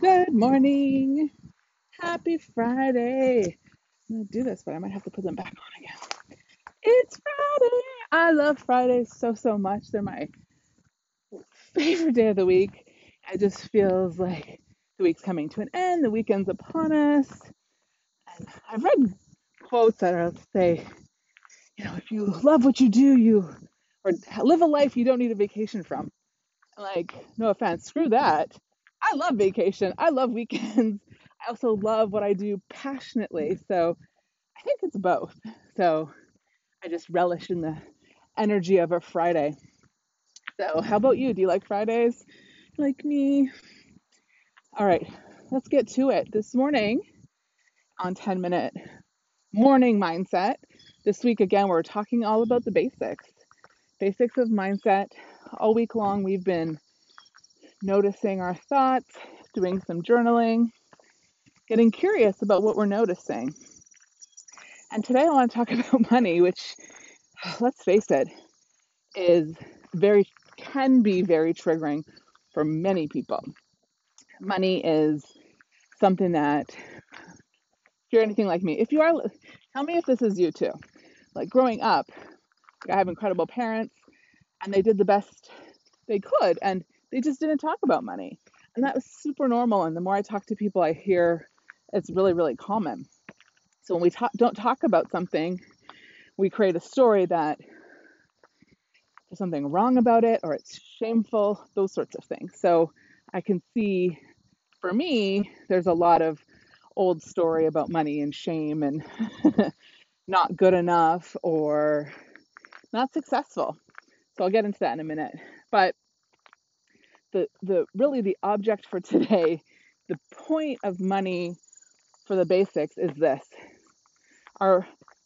Good morning. Happy Friday. I'm going to do this, but I might have to put them back on again. It's Friday. I love Fridays so much. They're my favorite day of the week. It just feels like the week's coming to an end, the weekend's upon us. And I've read quotes that are say, if you love what you do, or live a life you don't need a vacation from. Like, no offense, screw that. I love vacation. I love weekends. I also love what I do passionately. So I think it's both. So I just relish in the energy of a Friday. So how about you? Do you like Fridays? Like me? All right, let's get to it. This morning on 10-minute morning mindset. This week again, we're talking all about the basics. Basics of mindset. All week long, we've been noticing our thoughts, doing some journaling, getting curious about what we're noticing. And today I want to talk about money, which, let's face it, is can be very triggering for many people. Money is something that, if you're anything like me, if you are, tell me if this is you too. Like growing up, I have incredible parents and they did the best they could and they just didn't talk about money. And that was super normal. And the more I talk to people, I hear it's really common. So when we don't talk about something, we create a story that there's something wrong about it or it's shameful, those sorts of things. So I can see for me, there's a lot of old story about money and shame and not good enough or not successful. So I'll get into that in a minute. But the object for today, the point of money for the basics is this.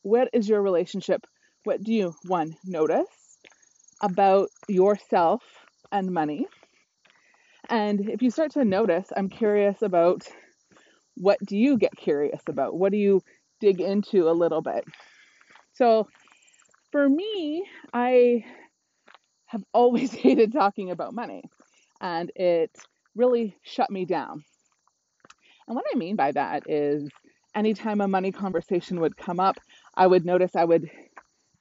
What is your relationship? What do you, one, notice about yourself and money? And if you start to notice, I'm curious about what do you get curious about? What do you dig into a little bit? So for me, I have always hated talking about money and it really shut me down. And what I mean by that is anytime a money conversation would come up, I would notice I would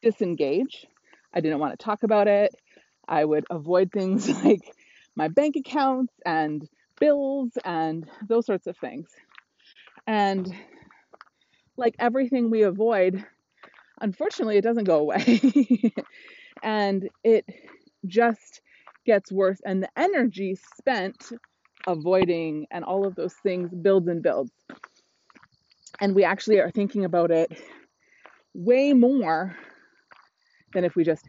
disengage. I didn't want to talk about it. I would avoid things like my bank accounts and bills and those sorts of things. And like everything we avoid, unfortunately, it doesn't go away. And it just gets worse. And the energy spent avoiding and all of those things builds and builds. And we actually are thinking about it way more than if we just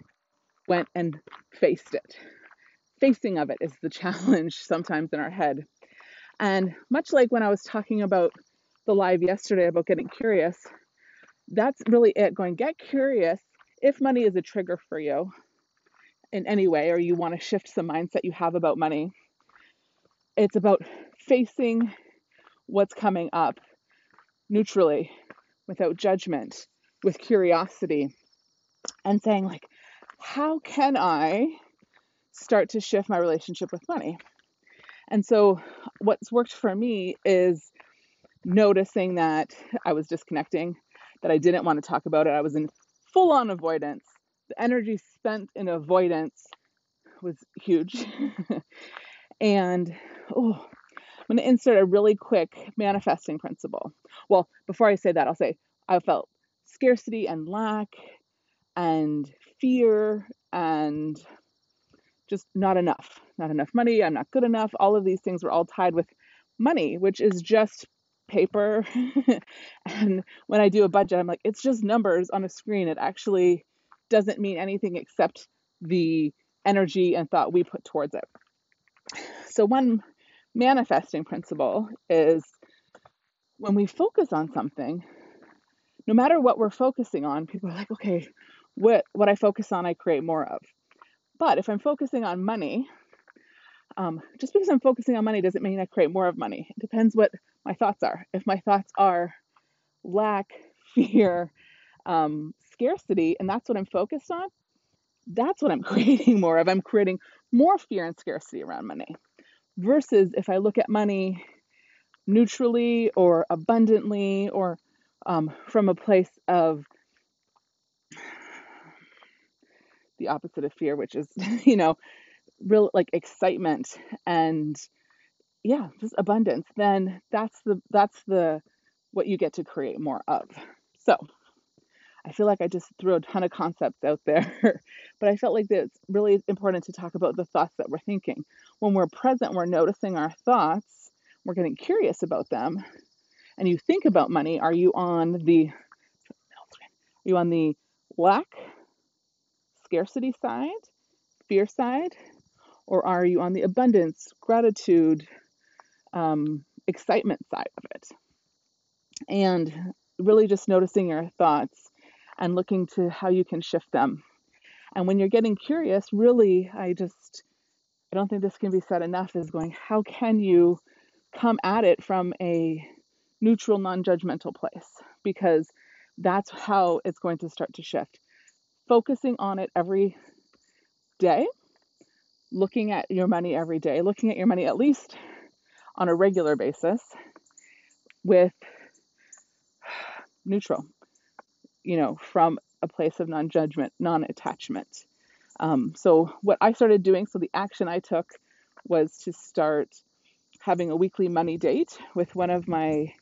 went and faced it. Facing of it is the challenge sometimes in our head. And much like when I was talking about the live yesterday about getting curious, that's really it. Going, get curious if money is a trigger for you in any way, or you want to shift some mindset you have about money. It's about facing what's coming up neutrally, without judgment, with curiosity, and saying, like, how can I start to shift my relationship with money? And so, what's worked for me is noticing that I was disconnecting, that I didn't want to talk about it. I was in full on avoidance. The energy spent in avoidance was huge. And I'm going to insert a really quick manifesting principle. Well, before I say that, I'll say I felt scarcity and lack and fear and just not enough money. I'm not good enough. All of these things were all tied with money, which is just paper. And when I do a budget, I'm like, it's just numbers on a screen. It actually doesn't mean anything except the energy and thought we put towards it. So one manifesting principle is when we focus on something, no matter what we're focusing on, people are like, okay, what I focus on, I create more of. But if I'm focusing on money, just because I'm focusing on money doesn't mean I create more of money. It depends what my thoughts are. If my thoughts are lack, fear, scarcity, and that's what I'm focused on, that's what I'm creating more of. I'm creating more fear and scarcity around money. Versus if I look at money neutrally or abundantly, or from a place of the opposite of fear, which is, real like excitement and just abundance, then that's the what you get to create more of. So I feel like I just threw a ton of concepts out there, but I felt like it's really important to talk about the thoughts that we're thinking. When we're present, we're noticing our thoughts, we're getting curious about them, and you think about money. Are you on the lack, scarcity side, fear side, or are you on the abundance, gratitude, excitement side of it? And really just noticing your thoughts and looking to how you can shift them. And when you're getting curious, really, I don't think this can be said enough, is going, how can you come at it from a neutral, non-judgmental place? Because that's how it's going to start to shift. Focusing on it every day, looking at your money every day, looking at your money at least on a regular basis with neutral, from a place of non-judgment, non-attachment. So what I started doing, so the action I took was to start having a weekly money date with one of my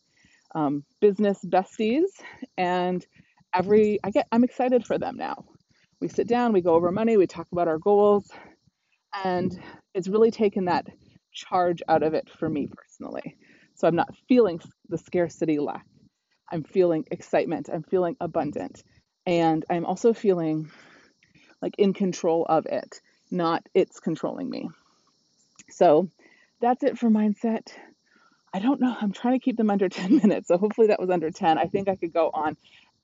business besties, and I'm excited for them now. We sit down, we go over money, we talk about our goals, and it's really taken that charge out of it for me personally. So I'm not feeling the scarcity lack. I'm feeling excitement. I'm feeling abundant. And I'm also feeling like in control of it, not it's controlling me. So that's it for mindset. I don't know. I'm trying to keep them under 10 minutes. So hopefully that was under 10. I think I could go on.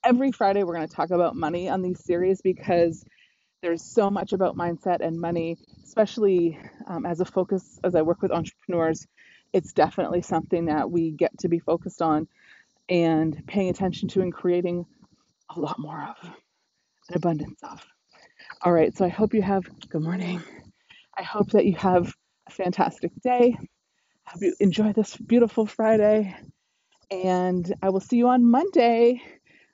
Every Friday, we're going to talk about money on these series because there's so much about mindset and money, especially as a focus, as I work with entrepreneurs. It's definitely something that we get to be focused on and paying attention to and creating a lot more of, an abundance of. All right. So I hope you have, good morning. I hope that you have a fantastic day. I hope you enjoy this beautiful Friday. And I will see you on Monday.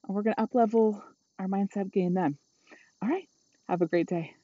And we're going to up level our mindset game then. All right. Have a great day.